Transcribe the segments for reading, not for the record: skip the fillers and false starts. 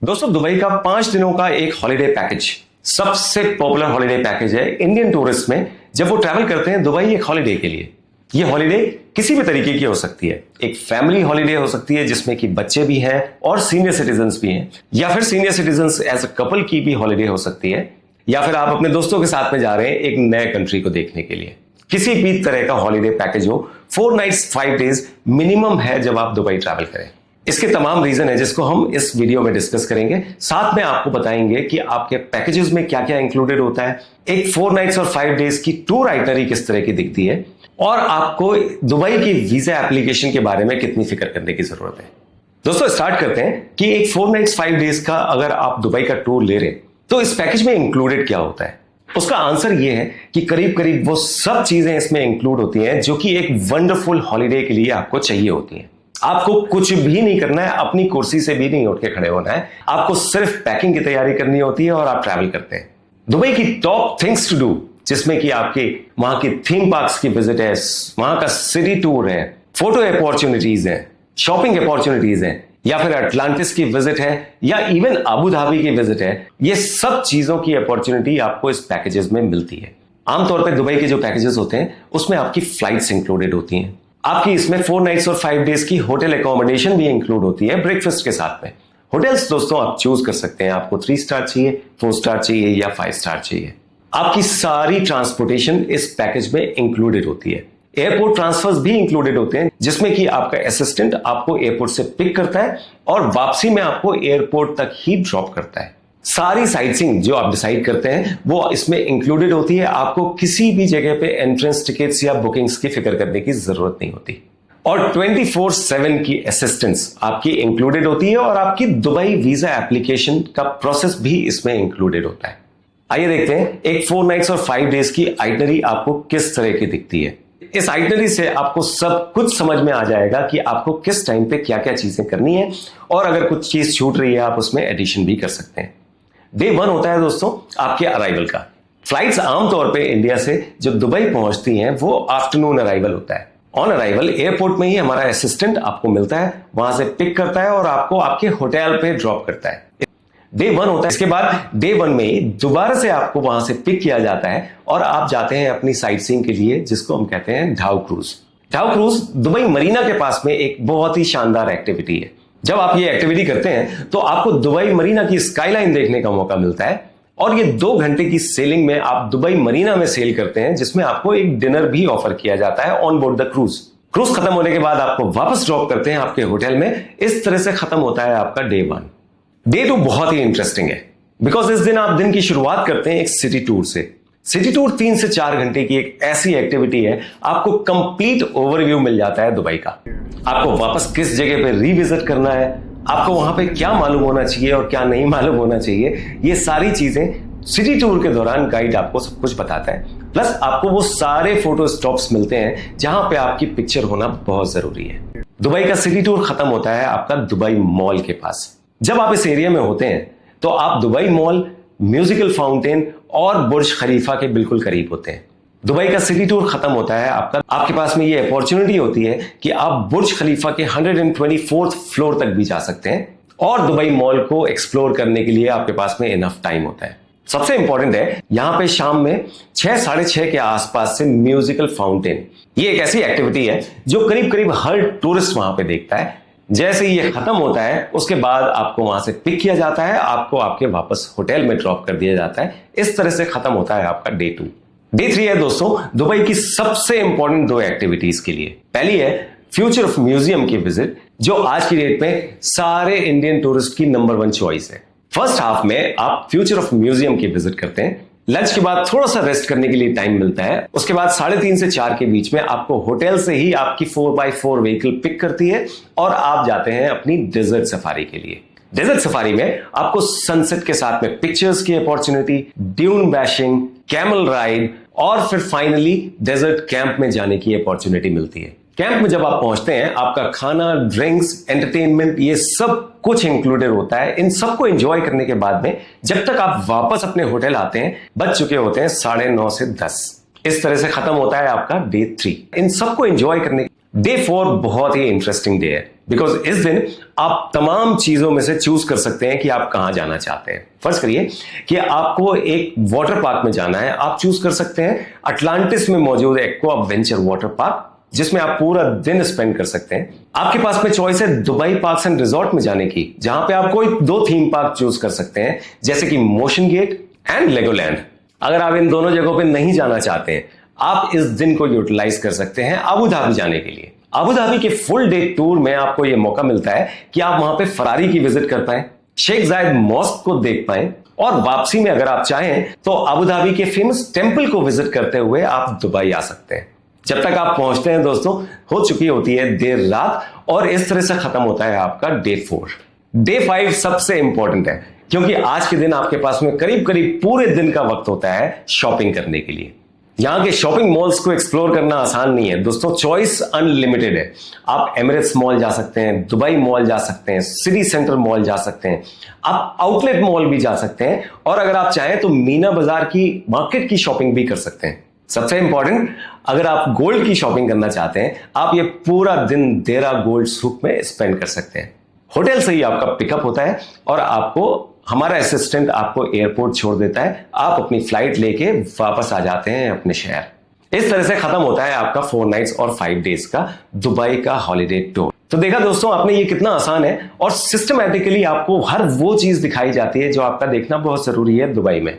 दोस्तों, दुबई का 5 दिनों का एक हॉलिडे पैकेज सबसे पॉपुलर हॉलिडे पैकेज है इंडियन टूरिस्ट में। जब वो ट्रैवल करते हैं दुबई एक हॉलिडे के लिए, ये हॉलिडे किसी भी तरीके की हो सकती है। एक फैमिली हॉलिडे हो सकती है जिसमें कि बच्चे भी हैं और सीनियर सिटीजन्स भी हैं, या फिर senior citizens as a couple की भी हॉलिडे हो सकती है, या फिर आप अपने दोस्तों के साथ में जा रहे हैं एक नए कंट्री को देखने के लिए। किसी भी तरह का हॉलिडे पैकेज हो, 4 नाइट्स 5 डेज मिनिमम है जब आप दुबई ट्रैवल करें। इसके तमाम रीजन है जिसको हम इस वीडियो में डिस्कस करेंगे। साथ में आपको बताएंगे कि आपके पैकेजेस में क्या क्या इंक्लूडेड होता है, एक 4 नाइट्स और 5 डेज की टूर आइटनरी किस तरह की दिखती है, और आपको दुबई की वीजा एप्लीकेशन के बारे में कितनी फिक्र करने की जरूरत है। दोस्तों, स्टार्ट करते हैं कि एक 4 नाइट्स 5 डेज का अगर आप दुबई का टूर ले रहे हैं तो इस पैकेज में इंक्लूडेड क्या होता है। उसका आंसर यह है कि करीब करीब वो सब चीजें इसमें इंक्लूड होती हैं जो कि एक वंडरफुल हॉलिडे के लिए आपको चाहिए होती हैं। आपको कुछ भी नहीं करना है, अपनी कुर्सी से भी नहीं उठ के खड़े होना है, आपको सिर्फ पैकिंग की तैयारी करनी होती है और आप ट्रैवल करते हैं। दुबई की टॉप थिंग्स टू डू, जिसमें कि आपके वहां की थीम पार्क्स की विजिट है, वहां का सिटी टूर है, फोटो अपॉर्चुनिटीज है, शॉपिंग अपॉर्चुनिटीज है, या फिर अटलांटिस की विजिट है, या इवन अबू धाबी की विजिट है। ये सब चीजों की अपॉर्चुनिटी आपको इस पैकेजेस में मिलती है। आमतौर पर दुबई के जो पैकेजेस होते हैं उसमें आपकी फ्लाइट्स इंक्लूडेड होती हैं, आपकी इसमें 4 नाइट्स और 5 डेज की होटल एकोमोडेशन भी इंक्लूड होती है ब्रेकफास्ट के साथ में। होटल्स दोस्तों आप चूज कर सकते हैं, आपको 3 स्टार चाहिए, 4 स्टार चाहिए या 5 स्टार चाहिए। आपकी सारी ट्रांसपोर्टेशन इस पैकेज में इंक्लूडेड होती है। एयरपोर्ट ट्रांसफर्स भी इंक्लूडेड होते हैं जिसमें कि आपका असिस्टेंट आपको एयरपोर्ट से पिक करता है और वापसी में आपको एयरपोर्ट तक ही ड्रॉप करता है। सारी साइटसीइंग जो आप डिसाइड करते हैं वो इसमें इंक्लूडेड होती है। आपको किसी भी जगह पे एंट्रेंस टिकट्स या बुकिंग्स की फिक्र करने की जरूरत नहीं होती, और 24/7 की असिस्टेंस आपकी इंक्लूडेड होती है, और आपकी दुबई वीजा एप्लीकेशन का प्रोसेस भी इसमें इंक्लूडेड होता है। आइए देखते हैं एक 4 नाइट्स और 5 डेज की आइटनरी आपको किस तरह की दिखती है। इस आइटनरी से आपको सब कुछ समझ में आ जाएगा कि आपको किस टाइम पे क्या क्या चीजें करनी है, और अगर कुछ चीज छूट रही है आप उसमें एडिशन भी कर सकते हैं। डे 1 होता है दोस्तों आपके अराइवल का। फ्लाइट्स आमतौर पे इंडिया से जो दुबई पहुंचती हैं वो आफ्टरनून अराइवल होता है। ऑन अराइवल एयरपोर्ट में ही हमारा असिस्टेंट आपको मिलता है, वहां से पिक करता है और आपको आपके होटल पे ड्रॉप करता है। डे 1 होता है। इसके बाद डे 1 में ही दोबारा से आपको वहां से पिक किया जाता है और आप जाते हैं अपनी साइट सीइंग के लिए, जिसको हम कहते हैं ढाउ क्रूज। ढाउ क्रूज दुबई मरीना के पास में एक बहुत ही शानदार एक्टिविटी है। जब आप ये एक्टिविटी करते हैं तो आपको दुबई मरीना की स्काईलाइन देखने का मौका मिलता है, और ये 2 घंटे की सेलिंग में आप दुबई मरीना में सेल करते हैं, जिसमें आपको एक डिनर भी ऑफर किया जाता है on board the cruise. Cruise खत्म होने के बाद आपको वापस ड्रॉप करते हैं आपके होटल में। इस तरह से खत्म होता है आपका डे 1। डे 2 बहुत ही इंटरेस्टिंग है, बिकॉज इस दिन आप दिन की शुरुआत करते हैं एक सिटी टूर से। सिटी टूर 3 से 4 घंटे की एक ऐसी एक्टिविटी है, आपको कंप्लीट ओवरव्यू मिल जाता है दुबई का। आपको वापस किस जगह पे रिविजिट करना है, आपको वहां पे क्या मालूम होना चाहिए और क्या नहीं मालूम होना चाहिए, ये सारी चीजें सिटी टूर के दौरान गाइड आपको सब कुछ बताता है। प्लस आपको वो सारे फोटो स्टॉप्स मिलते हैं जहां पे आपकी पिक्चर होना बहुत जरूरी है। दुबई का सिटी टूर खत्म होता है आपका दुबई मॉल के पास। जब आप इस एरिया में होते हैं तो आप दुबई मॉल, म्यूजिकल फाउंटेन और बुर्ज खलीफा के बिल्कुल करीब होते हैं। दुबई का सिटी टूर खत्म होता है आपके पास में ये अपॉर्चुनिटी होती है कि आप बुर्ज खलीफा के 124th फ्लोर तक भी जा सकते हैं, और दुबई मॉल को एक्सप्लोर करने के लिए आपके पास में इनफ टाइम होता है। सबसे इंपॉर्टेंट है यहां पे शाम में 6, 6:30 के आसपास से म्यूजिकल फाउंटेन, ये एक ऐसी एक्टिविटी है जो करीब करीब हर टूरिस्ट वहां पे देखता है। जैसे ही ये खत्म होता है उसके बाद आपको वहां से पिक किया जाता है, आपको आपके वापस होटल में ड्रॉप कर दिया जाता है। इस तरह से खत्म होता है आपका डे 2। डे 3 है दोस्तों दुबई की सबसे इंपॉर्टेंट 2 एक्टिविटीज के लिए। पहली है फ्यूचर ऑफ म्यूजियम की विजिट, जो आज की डेट में सारे इंडियन टूरिस्ट की नंबर 1 चॉइस है। फर्स्ट हाफ में आप फ्यूचर ऑफ म्यूजियम की विजिट करते हैं। लंच के बाद थोड़ा सा रेस्ट करने के लिए टाइम मिलता है। उसके बाद 3:30 से 4 के बीच में आपको होटल से ही आपकी 4x4 व्हीकल पिक करती है और आप जाते हैं अपनी डेजर्ट सफारी के लिए। डेजर्ट सफारी में आपको सनसेट के साथ में पिक्चर्स की opportunity, dune bashing, camel ride, और फिर फाइनली डेजर्ट कैंप में जाने की अपॉर्चुनिटी मिलती है। कैंप में जब आप पहुंचते हैं आपका खाना, ड्रिंक्स, एंटरटेनमेंट, ये सब कुछ इंक्लूडेड होता है। इन सबको एंजॉय करने के बाद में जब तक आप वापस अपने होटल आते हैं बज चुके होते हैं 9:30 से 10। इस तरह से खत्म होता है आपका डे 3। इन सबको एंजॉय करने डे 4 बहुत ही इंटरेस्टिंग डे है, बिकॉज इस दिन आप तमाम चीजों में से चूज कर सकते हैं कि आप कहां जाना चाहते हैं। फर्ज करिए कि आपको एक वाटर पार्क में जाना है, आप चूज कर सकते हैं अटलांटिस में मौजूद एक्वा वेंचर वाटर पार्क, जिसमें आप पूरा दिन स्पेंड कर सकते हैं। आपके पास में चॉइस है दुबई पार्क्स एंड रिजॉर्ट में जाने की, जहां पे आप कोई 2 थीम पार्क चूज कर सकते हैं, जैसे कि मोशन गेट एंड लेगोलैंड। अगर आप इन दोनों जगहों पे नहीं जाना चाहते हैं, आप इस दिन को यूटिलाइज कर सकते हैं अबू धाबी जाने के लिए। अबू धाबी के फुल डे टूर में आपको यह मौका मिलता है कि आप वहां पे फरारी की विजिट कर पाएं, शेख जायद मॉस्क को देख पाएं, और वापसी में अगर आप चाहें तो अबू धाबी के फेमस टेंपल को विजिट करते हुए आप दुबई आ सकते हैं। जब तक आप पहुंचते हैं दोस्तों, हो चुकी होती है देर रात, और इस तरह से खत्म होता है आपका डे 4। डे 5 सबसे इंपॉर्टेंट है, क्योंकि आज के दिन आपके पास में करीब करीब पूरे दिन का वक्त होता है शॉपिंग करने के लिए। यहां के शॉपिंग मॉल्स को एक्सप्लोर करना आसान नहीं है दोस्तों, चॉइस अनलिमिटेड है। आप एमिरेट्स मॉल जा सकते हैं, दुबई मॉल जा सकते हैं, सिटी सेंटर मॉल जा सकते हैं, आप आउटलेट मॉल भी जा सकते हैं, और अगर आप चाहें तो मीना बाजार की मार्केट की शॉपिंग भी कर सकते हैं। सबसे इंपॉर्टेंट, अगर आप गोल्ड की शॉपिंग करना चाहते हैं, आप ये पूरा दिन देरा गोल्ड सूक में स्पेंड कर सकते हैं। होटल से ही आपका पिकअप होता है और आपको हमारा असिस्टेंट आपको एयरपोर्ट छोड़ देता है, आप अपनी फ्लाइट लेके वापस आ जाते हैं अपने शहर। इस तरह से खत्म होता है आपका 4 नाइट्स और 5 डेज का दुबई का हॉलिडे टूर। तो देखा दोस्तों आपने, ये कितना आसान है, और सिस्टमैटिकली आपको हर वो चीज दिखाई जाती है जो आपका देखना बहुत जरूरी है दुबई में।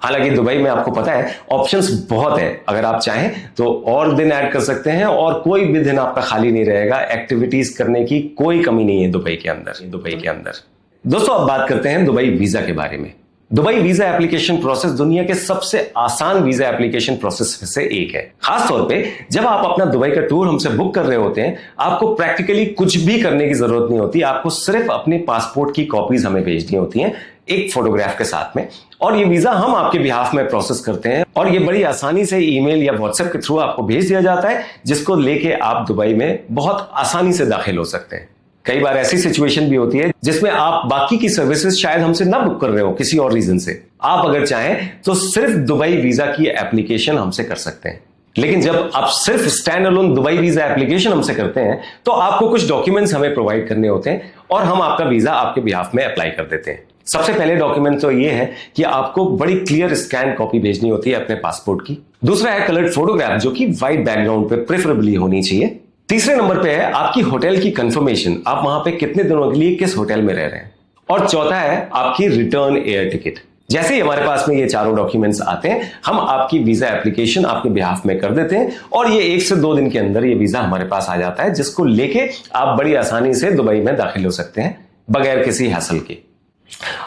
हालांकि दुबई में आपको पता है ऑप्शंस बहुत है, अगर आप चाहें तो और दिन ऐड कर सकते हैं, और कोई भी दिन आपका खाली नहीं रहेगा, एक्टिविटीज करने की कोई कमी नहीं है दुबई के अंदर। दोस्तों अब बात करते हैं दुबई वीजा के बारे में। दुबई वीजा एप्लीकेशन प्रोसेस दुनिया के सबसे आसान वीजा एप्लीकेशन प्रोसेस में से एक है। खास तौर पे जब आप अपना दुबई का टूर हमसे बुक कर रहे होते हैं, आपको प्रैक्टिकली कुछ भी करने की जरूरत नहीं होती, आपको सिर्फ अपने पासपोर्ट की कॉपीज हमें भेजनी होती हैं एक फोटोग्राफ के साथ में, और ये वीजा हम आपके बिहाफ में प्रोसेस करते हैं, और ये बड़ी आसानी से ईमेल या व्हाट्सएप के थ्रू आपको भेज दिया जाता है, जिसको लेके आप दुबई में बहुत आसानी से दाखिल हो सकते हैं। कई बार ऐसी सिचुएशन भी होती है जिसमें आप बाकी की सर्विसेज शायद हमसे ना बुक कर रहे हो किसी और रीजन से, आप अगर चाहें तो सिर्फ दुबई वीजा की एप्लीकेशन हमसे कर सकते हैं। लेकिन जब आप सिर्फ stand alone Dubai visa application हमसे करते हैं, तो आपको कुछ डॉक्यूमेंट्स हमें प्रोवाइड करने होते हैं, और हम आपका वीजा आपके बिहाफ में अप्लाई कर देते हैं। सबसे पहले डॉक्यूमेंट तो ये है कि आपको बड़ी क्लियर स्कैन कॉपी भेजनी होती है अपने पासपोर्ट की। दूसरा है कलर्ड फोटोग्राफ, जो कि व्हाइट बैकग्राउंड पे प्रेफरेबली होनी चाहिए। तीसरे नंबर पे है आपकी होटल की कंफर्मेशन, आप वहां पे कितने दिनों के लिए किस होटल में रह रहे हैं। और चौथा है आपकी रिटर्न एयर टिकट। जैसे ही हमारे पास में ये चारों डॉक्यूमेंट्स आते हैं, हम आपकी वीजा एप्लीकेशन आपके बिहाफ में कर देते हैं, और ये 1 से 2 दिन के अंदर ये वीजा हमारे पास आ जाता है, जिसको लेके आप बड़ी आसानी से दुबई में दाखिल हो सकते हैं बगैर किसी हासिल के।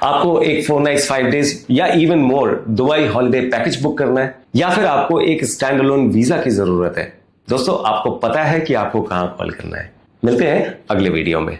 आपको एक 4 नाइट्स 5 डेज या even more Dubai holiday package book करना है, या फिर आपको एक स्टैंड अलोन वीजा की जरूरत है, दोस्तों आपको पता है कि आपको कहां कॉल करना है। मिलते हैं अगले वीडियो में।